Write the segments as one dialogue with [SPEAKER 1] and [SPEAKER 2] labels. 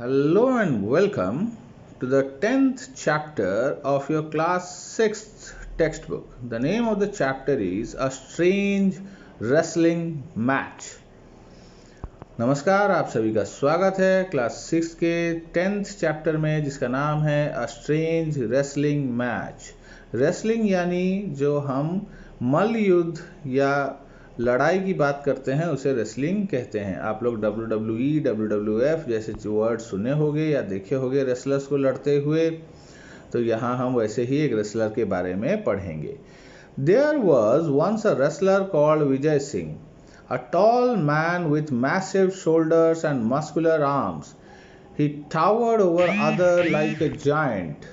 [SPEAKER 1] Hello and welcome to the 10th chapter of your class 6th textbook. The name of the chapter is A Strange Wrestling Match. नमस्कार, आप सभी का स्वागत है class 6 के 10th chapter में जिसका नाम है a strange wrestling match. Wrestling यानी जो हम मल्ल युद्ध या लड़ाई की बात करते हैं उसे रेसलिंग कहते हैं। आप लोग WWE, WWF जैसे वर्ड सुने होंगे या देखे होंगे रेसलर्स को लड़ते हुए, तो यहाँ हम वैसे ही एक रेसलर के बारे में पढ़ेंगे। There was once a wrestler called Vijay Singh, a tall man with massive shoulders and muscular arms. He towered over others like a giant.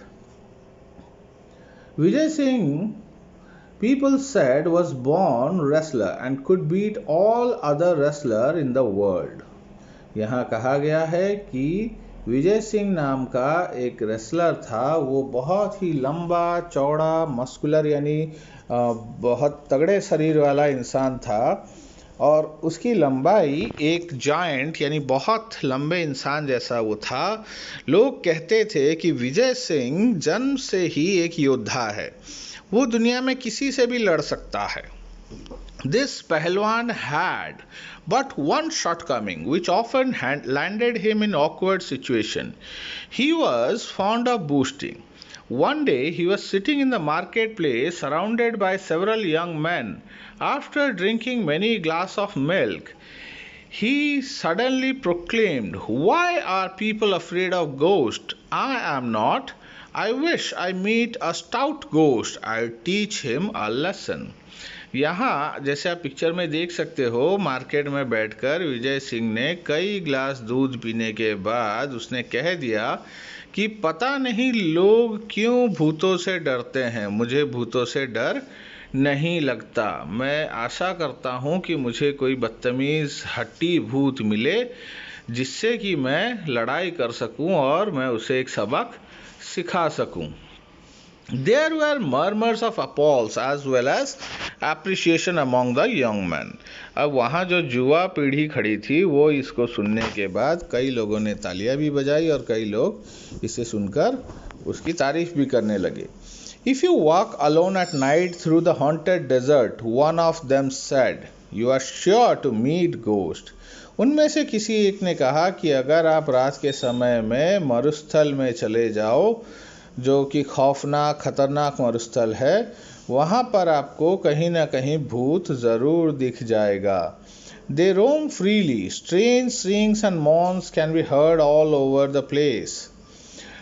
[SPEAKER 1] Vijay Singh, people said, was born wrestler and could beat all other wrestler in the world. यहाँ कहा गया है कि विजय सिंह नाम का एक wrestler था। वो बहुत ही लंबा चौड़ा मस्कुलर यानी बहुत तगड़े शरीर वाला इंसान था और उसकी लंबाई एक जायंट यानी बहुत लंबे इंसान जैसा वो था। लोग कहते थे कि विजय सिंह जन्म से ही एक योद्धा है, वो दुनिया में किसी से भी लड़ सकता है। This Pahalwan had but one shortcoming which often landed him in awkward situation. He was fond of boasting. One day he was sitting in the marketplace surrounded by several young men. After drinking many glasses of milk, he suddenly proclaimed, "Why are people afraid of ghosts? I am not. I wish I meet a stout ghost. I'll teach him a lesson." यहाँ जैसे आप picture में देख सकते हो, market में बैठकर विजय सिंह ने कई गिलास दूध पीने के बाद उसने कह दिया कि पता नहीं लोग क्यों भूतों से डरते हैं। मुझे भूतों से डर नहीं लगता। मैं आशा करता हूँ कि मुझे कोई बदतमीज हट्टी भूत मिले जिससे कि मैं लड़ाई कर सकूं और मैं उसे एक सबक सिखा सकूं। There were murmurs of applause as well as appreciation among the young men. अब वहाँ जो युवा पीढ़ी खड़ी थी वो इसको सुनने के बाद कई लोगों ने तालियां भी बजाई और कई लोग इसे सुनकर उसकी तारीफ भी करने लगे। If you walk alone at night through the haunted desert, one of them said, you are sure to meet ghost. उनमें से किसी एक ने कहा कि अगर आप रात के समय में मरुस्थल में चले जाओ, जो कि खौफनाक खतरनाक मरुस्थल है, वहाँ पर आपको कहीं ना कहीं भूत ज़रूर दिख जाएगा। They roam freely. Strange sings and moans can be heard all over the place.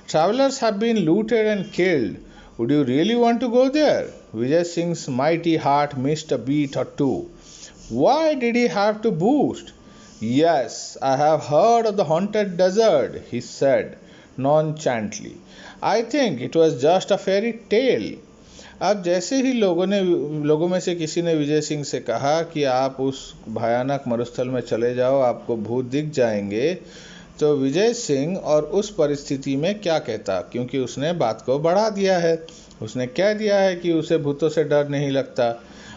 [SPEAKER 1] Travelers have been looted and killed. Would you really want to go there? Vijay Singh's mighty heart missed a beat or two. Why did he have to boast? Yes, I have heard of the haunted desert, he said nonchalantly. I think it was just a fairy tale. अब जैसे ही लोगों में से किसी ने विजय सिंह से कहा कि आप उस भयानक मरुस्थल में चले जाओ, आपको भूत दिख जाएंगे, तो विजय सिंह और उस परिस्थिति में क्या कहता, क्योंकि उसने बात को बढ़ा दिया है। उसने कह दिया है कि उसे भूतों से डर नहीं लगता।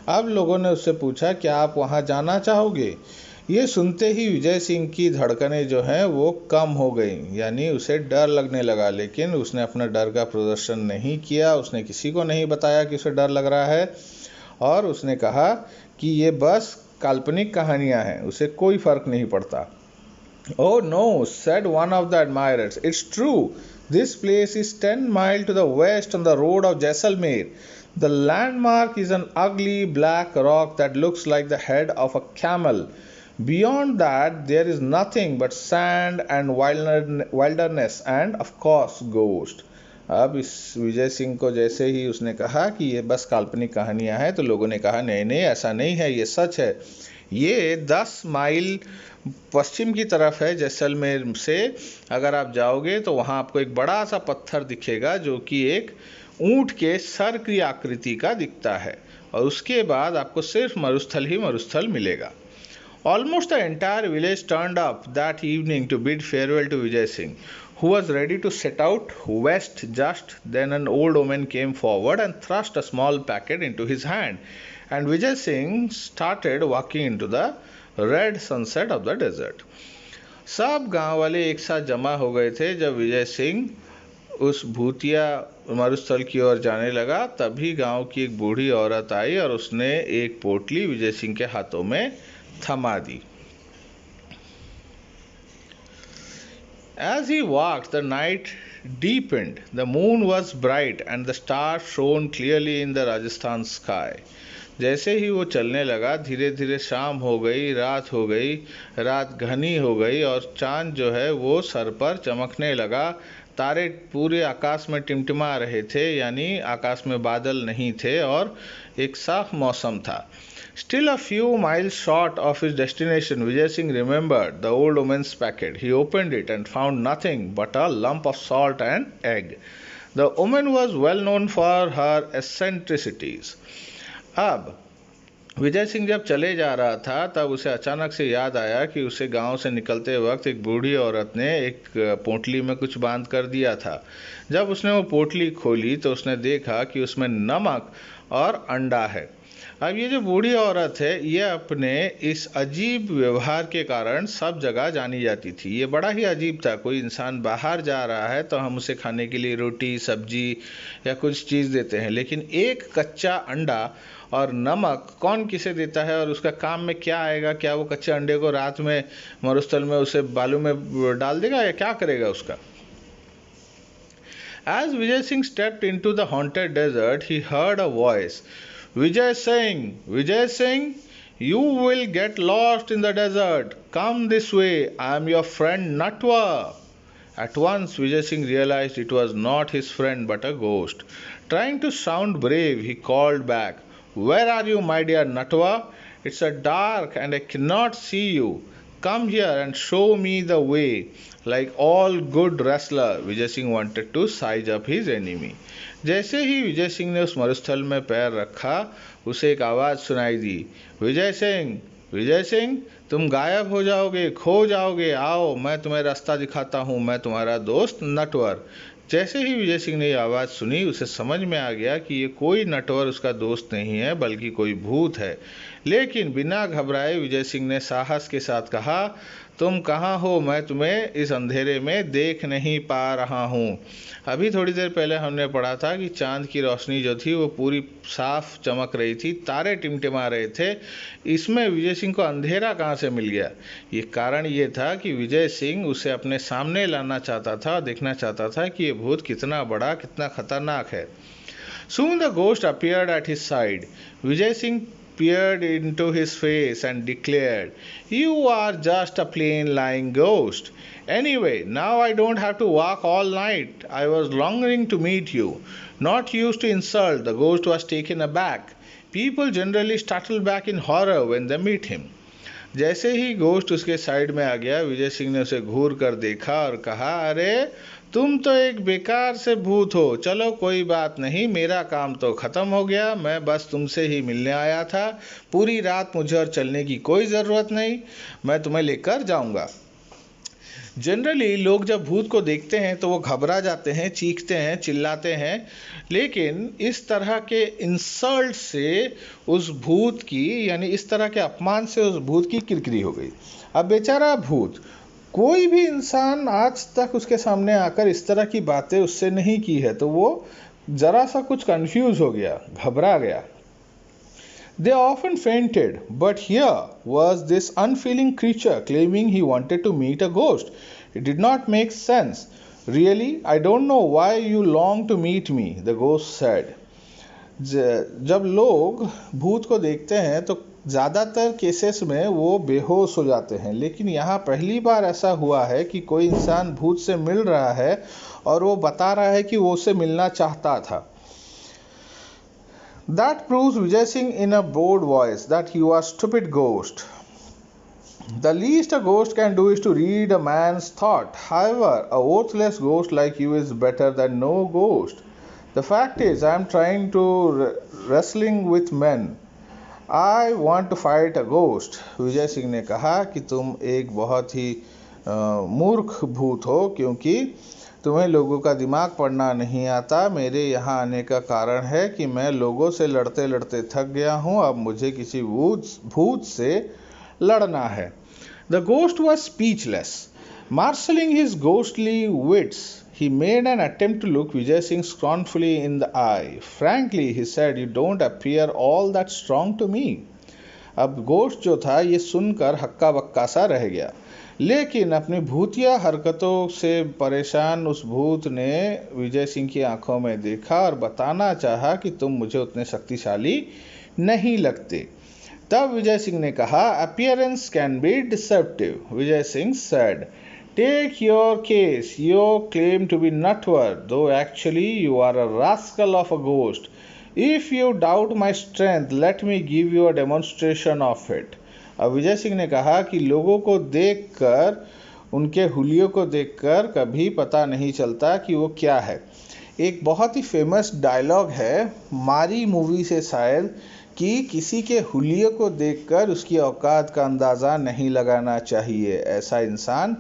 [SPEAKER 1] अब लोगों ने उससे पूछा क्या आप वहां जाना चाहोगे। ये सुनते ही विजय सिंह की धड़कनें जो हैं वो कम हो गई, यानी उसे डर लगने लगा, लेकिन उसने अपना डर का प्रदर्शन नहीं किया। उसने किसी को नहीं बताया कि उसे डर लग रहा है और उसने कहा कि ये बस काल्पनिक कहानियां हैं, उसे कोई फर्क नहीं पड़ता। Oh no, said one of the admirers. It's true. This place is 10 miles to the west on the road of Jaisalmer. The landmark is an ugly black rock that looks like the head of a camel. Beyond that, there is nothing but sand and wilderness and of course ghost. अब इस विजय सिंह को जैसे ही उसने कहा कि ये बस काल्पनिक कहानियां हैं, तो लोगों ने कहा नहीं नहीं, ऐसा नहीं है, ये सच है। ये 10 माइल पश्चिम की तरफ है जैसलमेर से। अगर आप जाओगे तो वहाँ आपको एक बड़ा सा पत्थर दिखेगा जो कि एक ऊंट के सर की आकृति का दिखता है और उसके बाद आपको सिर्फ मरुस्थल ही मरुस्थल मिलेगा। Almost the entire village turned up that evening to bid farewell to Vijay Singh, who was ready to set out west. Just then an old woman came forward and thrust a small packet into his hand, and Vijay Singh started walking into the red sunset of the desert. सब गांव वाले एक साथ जमा हो गए थे। जब विजय सिंह उस भूतिया मरुस्थल की ओर जाने लगा, तभी गांव की एक बूढ़ी औरत आई और उसने एक पोटली विजय सिंह के हाथों में थमा दी। As he walked, the night deepened. The moon was bright and the stars shone clearly in the Rajasthan sky. जैसे ही वो चलने लगा, धीरे धीरे शाम हो गई, रात हो गई, रात घनी हो गई और चांद जो है वो सर पर चमकने लगा। तारे पूरे आकाश में टिमटिमा रहे थे, यानी आकाश में बादल नहीं थे और एक साफ मौसम था। Still a few miles short of his destination, Vijay Singh remembered the old woman's packet. He opened it and found nothing but a lump of salt and egg. The woman was well known for her eccentricities. अब विजय सिंह जब चले जा रहा था, तब उसे अचानक से याद आया कि उसे गांव से निकलते वक्त एक बूढ़ी औरत ने एक पोटली में कुछ बांध कर दिया था। जब उसने वो पोटली खोली तो उसने देखा कि उसमें नमक और अंडा है। अब ये जो बूढ़ी औरत है, ये अपने इस अजीब व्यवहार के कारण सब जगह जानी जाती थी। ये बड़ा ही अजीब था। कोई इंसान बाहर जा रहा है तो हम उसे खाने के लिए रोटी, सब्जी या कुछ चीज़ देते हैं, लेकिन एक कच्चा अंडा और नमक कौन किसे देता है और उसका काम में क्या आएगा? क्या वो कच्चे अंडे को रात में मरुस्थल में उसे बालू में डाल देगा या क्या करेगा उसका? As Vijay Singh stepped into the haunted desert, he heard a voice. Vijay Singh, you will get lost in the desert. Come this way. I am your friend Natwa. At once, Vijay Singh realized it was not his friend but a ghost. Trying to sound brave, he called back, Where are you, my dear Natwa? It's a dark and I cannot see you. Come here and show me the way. Like all good wrestler, Vijay Singh wanted to size up his enemy. जैसे ही विजय सिंह ने उस मरुस्थल में पैर रखा, उसे एक आवाज़ सुनाई दी, विजय सिंह, तुम गायब हो जाओगे, खो जाओगे, आओ मैं तुम्हें रास्ता दिखाता हूँ, मैं तुम्हारा दोस्त नटवर। जैसे ही विजय सिंह ने ये आवाज़ सुनी, उसे समझ में आ गया कि ये कोई नटवर उसका दोस्त नहीं है, बल्कि कोई भूत है। लेकिन बिना घबराए विजय सिंह ने साहस के साथ कहा, तुम कहाँ हो? मैं तुम्हें इस अंधेरे में देख नहीं पा रहा हूँ। अभी थोड़ी देर पहले हमने पढ़ा था कि चांद की रोशनी जो थी वो पूरी साफ चमक रही थी, तारे टिमटिमा रहे थे। इसमें विजय सिंह को अंधेरा कहाँ से मिल गया? ये कारण ये था कि विजय सिंह उसे अपने सामने लाना चाहता था, देखना चाहता था कि ये भूत कितना बड़ा, कितना खतरनाक है। Soon the ghost appeared at his side. Vijay Singh peered into his face and declared, You are just a plain lying ghost. Anyway, now I don't have to walk all night. I was longing to meet you. Not used to insult, the ghost was taken aback. People generally startle back in horror when they meet him. जैसे ही गोश्त उसके side में आ गया, विजय सिंह ने उसे घूर कर देखा और कहा, अरे तुम तो एक बेकार से भूत हो। चलो कोई बात नहीं, मेरा काम तो ख़त्म हो गया, मैं बस तुमसे ही मिलने आया था। पूरी रात मुझे और चलने की कोई ज़रूरत नहीं, मैं तुम्हें लेकर जाऊंगा। जनरली लोग जब भूत को देखते हैं तो वो घबरा जाते हैं, चीखते हैं, चिल्लाते हैं, लेकिन इस तरह के इंसल्ट से उस भूत की, यानी इस तरह के अपमान से उस भूत की किरकिरी हो गई। अब बेचारा भूत, कोई भी इंसान आज तक उसके सामने आकर इस तरह की बातें उससे नहीं की है, तो वो जरा सा कुछ कंफ्यूज हो गया, घबरा गया। They often fainted, but here was this unfeeling creature claiming he wanted to meet a ghost. It did not make sense. Really, I don't know why you long to meet me, the ghost said. जब लोग भूत को देखते हैं तो ज़्यादातर cases में वो बेहोश हो जाते हैं, लेकिन यहाँ पहली बार ऐसा हुआ है कि कोई इंसान भूत से मिल रहा है और वो बता रहा है कि वो उससे मिलना चाहता था। That proves Vijay Singh in a bold voice that he was a stupid ghost. The least a ghost can do is to read a man's thought. However, a worthless ghost like you is better than no ghost. The fact is, I am trying to wrestling with men. I want to fight a ghost. Vijay Singh ने कहा कि तुम एक बहुत ही मूर्ख भूत हो, क्योंकि तुम्हें लोगों का दिमाग पढ़ना नहीं आता। मेरे यहाँ आने का कारण है कि मैं लोगों से लड़ते लड़ते थक गया हूँ, अब मुझे किसी भूत से लड़ना है। The ghost was speechless. Marshalling his ghostly wits, he made an attempt to look Vijay Singh scornfully in the eye. Frankly, he said, "You don't appear all that strong to me." अब ghost जो था ये सुनकर हक्का बक्का सा रह गया, लेकिन अपनी भूतिया हरकतों से परेशान उस भूत ने विजय सिंह की आंखों में देखा और बताना चाहा कि तुम मुझे उतने शक्तिशाली नहीं लगते। तब विजय सिंह ने कहा, "Appearance can be deceptive." Vijay Singh said, "Take your case. You claim to be nutwar, though actually you are a rascal of a ghost. If you doubt my strength, let me give you a demonstration of it." अब विजय सिंह ने कहा कि लोगों को देखकर, उनके हुलियों को देखकर कभी पता नहीं चलता कि वो क्या है। एक बहुत ही फेमस डायलॉग है मारी मूवी से शायद, कि किसी के हुलियों को देखकर उसकी औकात का अंदाज़ा नहीं लगाना चाहिए। ऐसा इंसान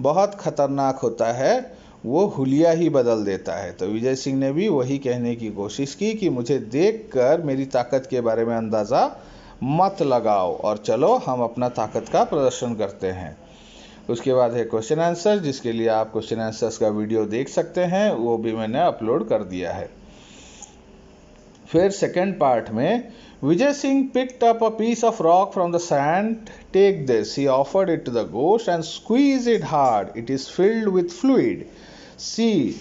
[SPEAKER 1] बहुत खतरनाक होता है, वो हुलिया ही बदल देता है। तो विजय सिंह ने भी वही कहने की कोशिश की कि मुझे देखकर मेरी ताकत के बारे में अंदाज़ा मत लगाओ और चलो हम अपना ताकत का प्रदर्शन करते हैं। उसके बाद है क्वेश्चन आंसर, जिसके लिए आप क्वेश्चन आंसर्स का वीडियो देख सकते हैं, वो भी मैंने अपलोड कर दिया है। फिर सेकंड पार्ट में Vijay Singh picked up a piece of rock from the sand. "Take this," he offered it to the ghost, "and squeeze it hard. It is filled with fluid. See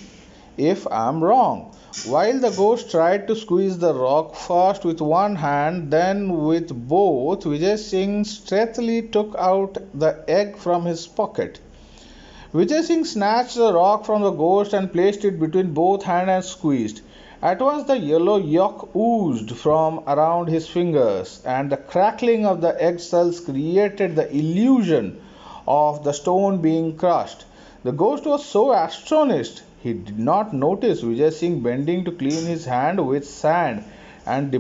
[SPEAKER 1] if I'm wrong." While the ghost tried to squeeze the rock first with one hand, then with both, Vijay Singh stealthily took out the egg from his pocket. Vijay Singh snatched the rock from the ghost and placed it between both hands and squeezed. At once the yellow yolk oozed from around his fingers, and the crackling of the egg cells created the illusion of the stone being crushed. The ghost was so astonished he did not notice Vijay Singh bending to clean his hand with sand and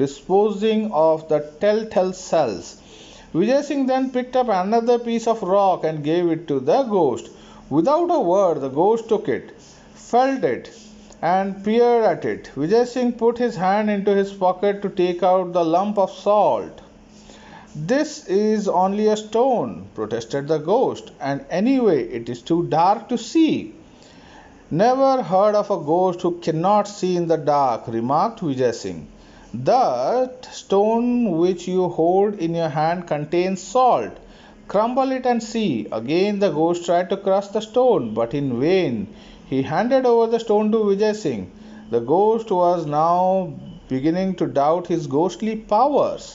[SPEAKER 1] disposing of the telltale cells. Vijay Singh then picked up another piece of rock and gave it to the ghost. Without a word, the ghost took it, felt it, and peered at it. Vijay Singh put his hand into his pocket to take out the lump of salt. "This is only a stone," protested the ghost, "and anyway it is too dark to see." "Never heard of a ghost who cannot see in the dark," remarked Vijay Singh. "That stone which you hold in your hand contains salt. Crumble it and see." Again the ghost tried to crush the stone, but in vain. He handed over the stone to Vijay Singh. The ghost was now beginning to doubt his ghostly powers.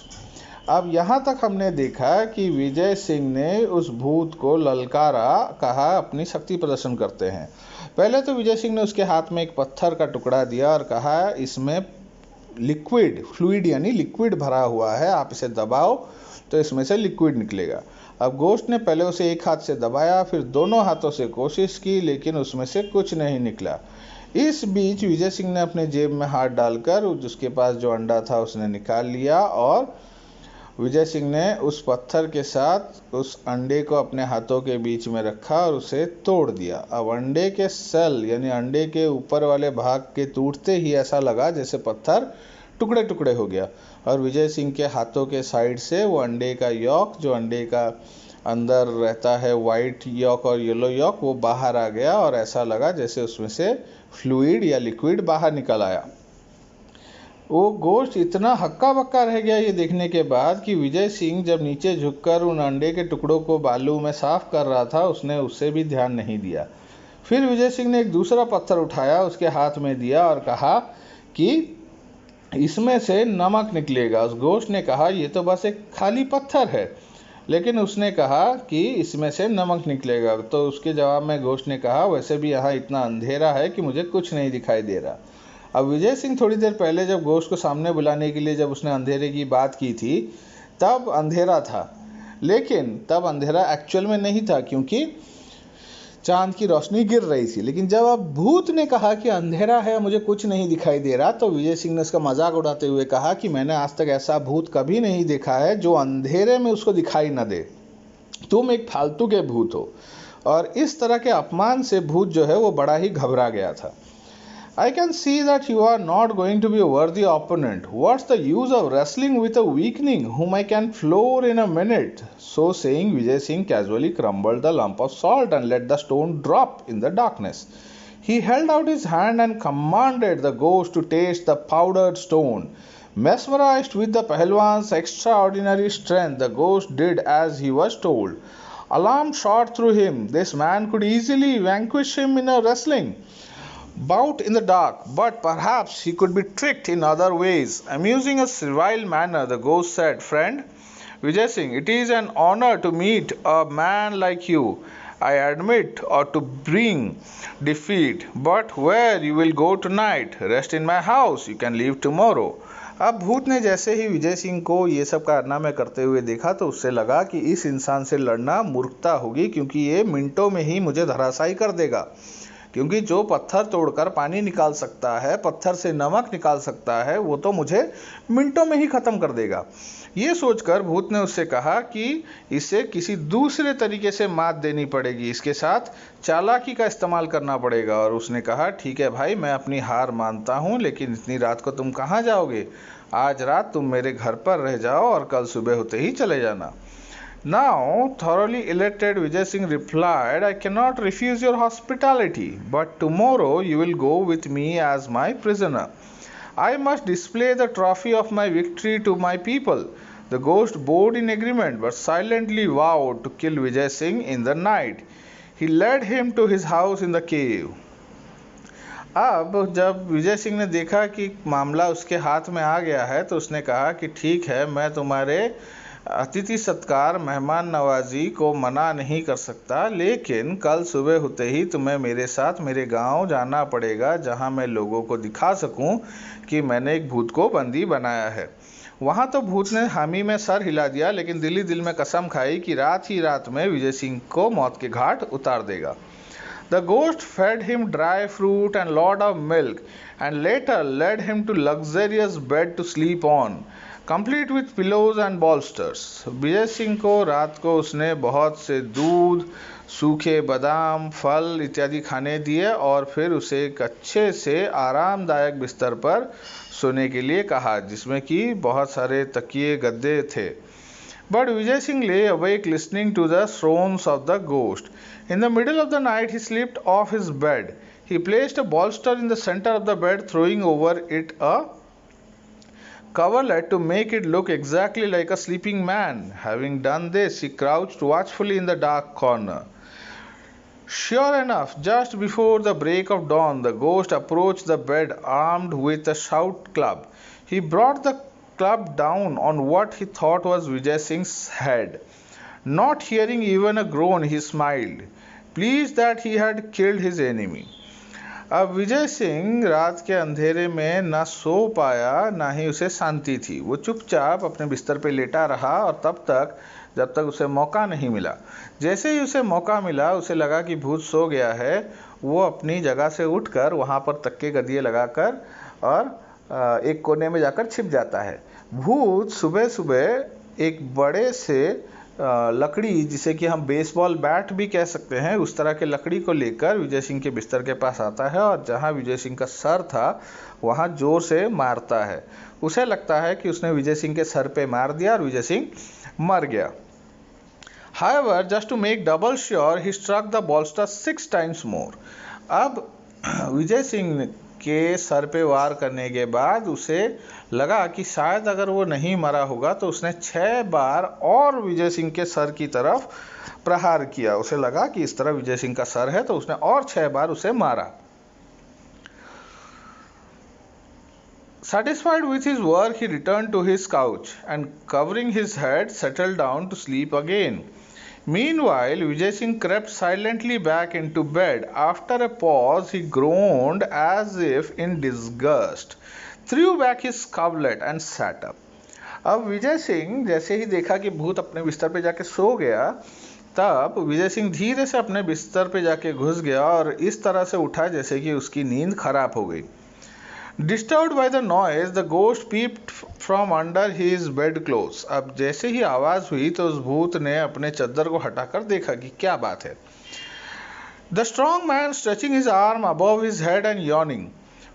[SPEAKER 1] अब यहाँ तक हमने देखा कि विजय सिंह ने उस भूत को ललकारा, कहा अपनी शक्ति प्रदर्शन करते हैं। पहले तो विजय सिंह ने उसके हाथ में एक पत्थर का टुकड़ा दिया और कहा, इसमें लिक्विड, फ्लूइड यानी लिक्विड भरा हुआ है, आप इसे दबाओ तो इसमें से लिक्विड निकलेगा। अब घोस्ट ने पहले उसे एक हाथ से दबाया, फिर दोनों हाथों से कोशिश की, लेकिन उसमें से कुछ नहीं निकला। इस बीच विजय सिंह ने अपने जेब में हाथ डालकर उसके पास जो अंडा था उसने निकाल लिया और विजय सिंह ने उस पत्थर के साथ उस अंडे को अपने हाथों के बीच में रखा और उसे तोड़ दिया। अब अंडे के सेल यानी अंडे के ऊपर वाले भाग के टूटते ही ऐसा लगा जैसे पत्थर टुकड़े टुकड़े हो गया और विजय सिंह के हाथों के साइड से वो अंडे का यॉक, जो अंडे का अंदर रहता है वाइट यॉक और येलो यॉक, वो बाहर आ गया और ऐसा लगा जैसे उसमें से फ्लूइड या लिक्विड बाहर निकल आया। वो गोश्त इतना हक्का बक्का रह गया ये देखने के बाद कि विजय सिंह जब नीचे झुककर उन अंडे के टुकड़ों को बालू में साफ कर रहा था, उसने उससे भी ध्यान नहीं दिया। फिर विजय सिंह ने एक दूसरा पत्थर उठाया, उसके हाथ में दिया और कहा कि इसमें से नमक निकलेगा। उस गोश्त ने कहा, ये तो बस एक खाली पत्थर है, लेकिन उसने कहा कि इसमें से नमक निकलेगा। तो उसके जवाब में गोश्त ने कहा, वैसे भी यहाँ इतना अंधेरा है कि मुझे कुछ नहीं दिखाई दे रहा। अब विजय सिंह थोड़ी देर पहले जब गोश्त को सामने बुलाने के लिए जब उसने अंधेरे की बात की थी, तब अंधेरा था, लेकिन तब अंधेरा एक्चुअल में नहीं था क्योंकि चांद की रोशनी गिर रही थी। लेकिन जब अब भूत ने कहा कि अंधेरा है, मुझे कुछ नहीं दिखाई दे रहा, तो विजय सिंह ने उसका मजाक उड़ाते हुए कहा कि मैंने आज तक ऐसा भूत कभी नहीं देखा है जो अंधेरे में उसको दिखाई न दे। तुम एक फालतू के भूत हो। और इस तरह के अपमान से भूत जो है वो बड़ा ही घबरा गया था। I can see that you are not going to be a worthy opponent. What's the use of wrestling with a weakling whom I can floor in a minute? So saying, Vijay Singh casually crumbled the lump of salt and let the stone drop in the darkness. He held out his hand and commanded the ghost to taste the powdered stone. Mesmerized with the Pahalwan's extraordinary strength, the ghost did as he was told. Alarm shot through him. This man could easily vanquish him in a wrestling bout in the dark, but perhaps he could be tricked in other ways. Amusing a servile manner, the ghost said, Friend Vijay Singh, it is an honor to meet a man like you. I admit or to bring defeat, but where you will go tonight? Rest in my house. You can leave tomorrow. अब भूत ने जैसे ही विजय सिंह को ये सब कारनामे करते हुए देखा तो उससे लगा कि इस इंसान से लड़ना मूर्खता होगी, क्योंकि ये मिनटों में ही मुझे धराशायी कर देगा। क्योंकि जो पत्थर तोड़कर पानी निकाल सकता है, पत्थर से नमक निकाल सकता है, वो तो मुझे मिनटों में ही खत्म कर देगा। ये सोचकर भूत ने उससे कहा कि इसे किसी दूसरे तरीके से मात देनी पड़ेगी, इसके साथ चालाकी का इस्तेमाल करना पड़ेगा। और उसने कहा, ठीक है भाई, मैं अपनी हार मानता हूँ, लेकिन इतनी रात को तुम कहाँ जाओगे? आज रात तुम मेरे घर पर रह जाओ और कल सुबह होते ही चले जाना। Now, thoroughly elated, Vijay Singh replied, I cannot refuse your hospitality, but tomorrow you will go with me as my prisoner. I must display the trophy of my victory to my people. The ghost bowed in agreement, but silently vowed to kill Vijay Singh in the night. He led him to his house in the cave. अब जब विजय सिंह ने देखा कि मामला उसके हाथ में आ गया है तो उसने कहा कि ठीक है, मैं तुम्हारे अतिथि सत्कार, मेहमान नवाजी को मना नहीं कर सकता, लेकिन कल सुबह होते ही तुम्हें मेरे साथ मेरे गांव जाना पड़ेगा, जहां मैं लोगों को दिखा सकूं कि मैंने एक भूत को बंदी बनाया है। वहां तो भूत ने हामी में सर हिला दिया, लेकिन दिल ही दिल में कसम खाई कि रात ही रात में विजय सिंह को मौत के घाट उतार देगा। The ghost fed him dry fruit and lot of milk, and later led him to luxurious bed to sleep on, complete with pillows and bolsters. Vijay Singh को रात को उसने बहुत से दूध, सूखे बादाम, फल इत्यादि खाने दिए और फिर उसे एक अच्छे से आरामदायक बिस्तर पर सोने के लिए कहा, जिसमें कि बहुत सारे तकिए गद्दे थे। But Vijay Singh lay awake listening to the groans of the ghost. In the middle of the night he slipped off his bed. He placed a bolster in the center of the bed, throwing over it a coverlet to make it look exactly like a sleeping man. Having done this, he crouched watchfully in the dark corner. Sure enough, just before the break of dawn, the ghost approached the bed armed with a shout club. He brought the club down on what he thought was Vijay Singh's head. Not hearing even a groan, he smiled, pleased that he had killed his enemy. अब विजय सिंह रात के अंधेरे में न सो पाया, ना ही उसे शांति थी। वो चुपचाप अपने बिस्तर पे लेटा रहा और तब तक जब तक उसे मौका नहीं मिला। जैसे ही उसे मौका मिला, उसे लगा कि भूत सो गया है, वो अपनी जगह से उठकर वहाँ पर तक्के गदिये लगाकर और एक कोने में जाकर छिप जाता है। भूत सुबह सुबह एक बड़े से लकड़ी, जिसे कि हम बेसबॉल बैट भी कह सकते हैं, उस तरह के लकड़ी को लेकर विजय सिंह के बिस्तर के पास आता है और जहां विजय सिंह का सर था वहां जोर से मारता है। उसे लगता है कि उसने विजय सिंह के सर पे मार दिया और विजय सिंह मर गया। However, just to make double sure, he struck the bolster 6 times more. अब विजय सिंह के सर पे वार करने के बाद उसे लगा कि शायद अगर वो नहीं मरा होगा, तो उसने 6 बार और विजय सिंह के सर की तरफ प्रहार किया। उसे लगा कि इस तरह विजय सिंह का सर है, तो उसने और 6 बार उसे मारा। Satisfied with his work, he returned to his couch and covering his head, settled down to sleep again. Meanwhile, Vijay Singh crept silently back into bed. After a pause, he groaned as if in disgust, threw back his coverlet and sat up. अब विजय सिंह जैसे ही देखा कि भूत अपने बिस्तर पे जाके सो गया, तब विजय सिंह धीरे से अपने बिस्तर पे जाके घुस गया और इस तरह से उठा जैसे कि उसकी नींद खराब हो गई। Disturbed by the noise, the ghost peeped from under his bedclothes. अब जैसे ही आवाज हुई तो उस भूत ने अपने चद्दर को हटाकर देखा कि क्या बात है। The strong man stretching his arm above his head and yawning.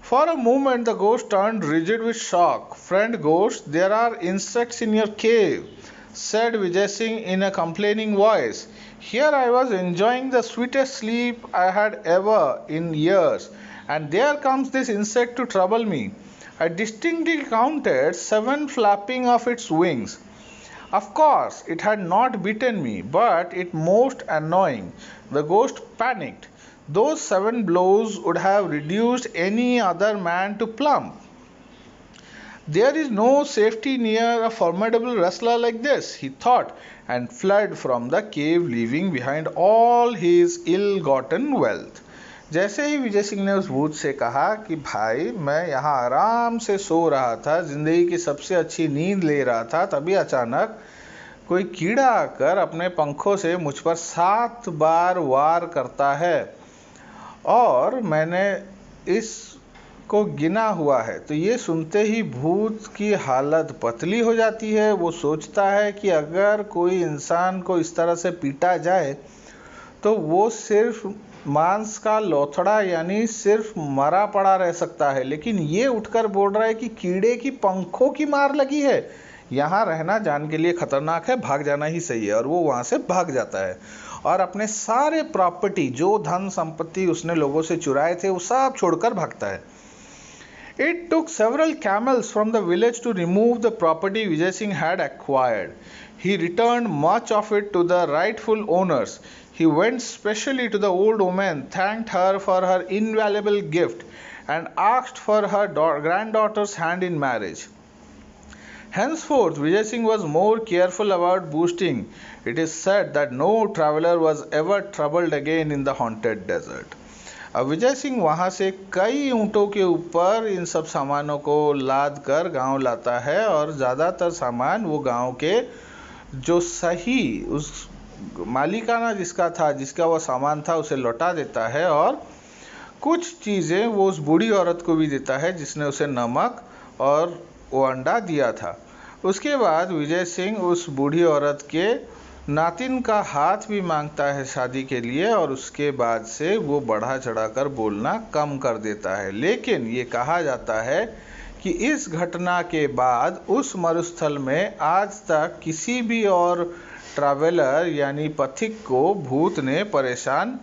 [SPEAKER 1] For a moment, the ghost turned rigid with shock. Friend ghost, there are insects in your cave, said Vijay Singh in a complaining voice. Here I was enjoying the sweetest sleep I had ever in years, and there comes this insect to trouble me. I distinctly counted 7 flapping of its wings. Of course, it had not bitten me, but it most annoying. The ghost panicked. Those 7 blows would have reduced any other man to plump. There is no safety near a formidable wrestler like this, he thought, and fled from the cave, leaving behind all his ill-gotten wealth. जैसे ही विजय सिंह ने उस भूत से कहा कि भाई मैं यहाँ आराम से सो रहा था, जिंदगी की सबसे अच्छी नींद ले रहा था, तभी अचानक कोई कीड़ा आकर अपने पंखों से मुझ पर 7 बार वार करता है और मैंने इसको गिना हुआ है। तो ये सुनते ही भूत की हालत पतली हो जाती है। वो सोचता है कि अगर कोई इंसान को इस तरह से पीटा जाए तो वो सिर्फ मांस का लोथड़ा यानी सिर्फ मरा पड़ा रह सकता है, लेकिन ये उठकर बोल रहा है कि कीड़े की पंखों की मार लगी है, यहाँ रहना जान के लिए खतरनाक है, भाग जाना ही सही है। और वो वहाँ से भाग जाता है और अपने सारे प्रॉपर्टी, जो धन संपत्ति उसने लोगों से चुराए थे, वो सब छोड़कर भागता है। It took several camels from the village to remove the property Vijay Singh had acquired. He returned much of it to the rightful owners. He went specially to the old woman, thanked her for her invaluable gift, and asked for her granddaughter's hand in marriage. Henceforth, Vijay Singh was more careful about boasting. It is said that no traveler was ever troubled again in the haunted desert. अब विजय सिंह वहाँ से कई ऊँटों के ऊपर इन सब सामानों को लाद कर गांव लाता है और ज़्यादातर सामान वो गांव के जो सही उस मालिकाना जिसका था, जिसका वो सामान था, उसे लौटा देता है और कुछ चीज़ें वो उस बूढ़ी औरत को भी देता है जिसने उसे नमक और वो अंडा दिया था। उसके बाद विजय सिंह उस बूढ़ी औरत के नातिन का हाथ भी मांगता है शादी के लिए और उसके बाद से वो बढ़ा चढ़ाकर बोलना कम कर देता है। लेकिन ये कहा जाता है कि इस घटना के बाद उस मरुस्थल में आज तक किसी भी और ट्रैवलर यानी पथिक को भूत ने परेशान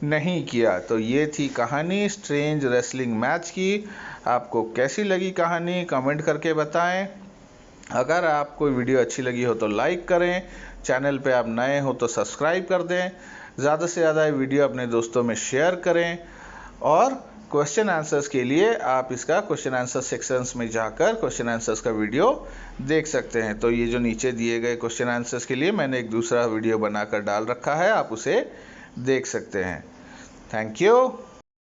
[SPEAKER 1] नहीं किया। तो ये थी कहानी स्ट्रेंज रेसलिंग मैच की। आपको कैसी लगी कहानी कमेंट करके बताएं। अगर आपको वीडियो अच्छी लगी हो तो लाइक करें, चैनल पे आप नए हो तो सब्सक्राइब कर दें, ज़्यादा से ज़्यादा वीडियो अपने दोस्तों में शेयर करें और क्वेश्चन आंसर्स के लिए आप इसका क्वेश्चन आंसर सेक्शंस में जाकर क्वेश्चन आंसर्स का वीडियो देख सकते हैं। तो ये जो नीचे दिए गए क्वेश्चन आंसर्स के लिए मैंने एक दूसरा वीडियो बनाकर डाल रखा है, आप उसे देख सकते हैं। Thank you.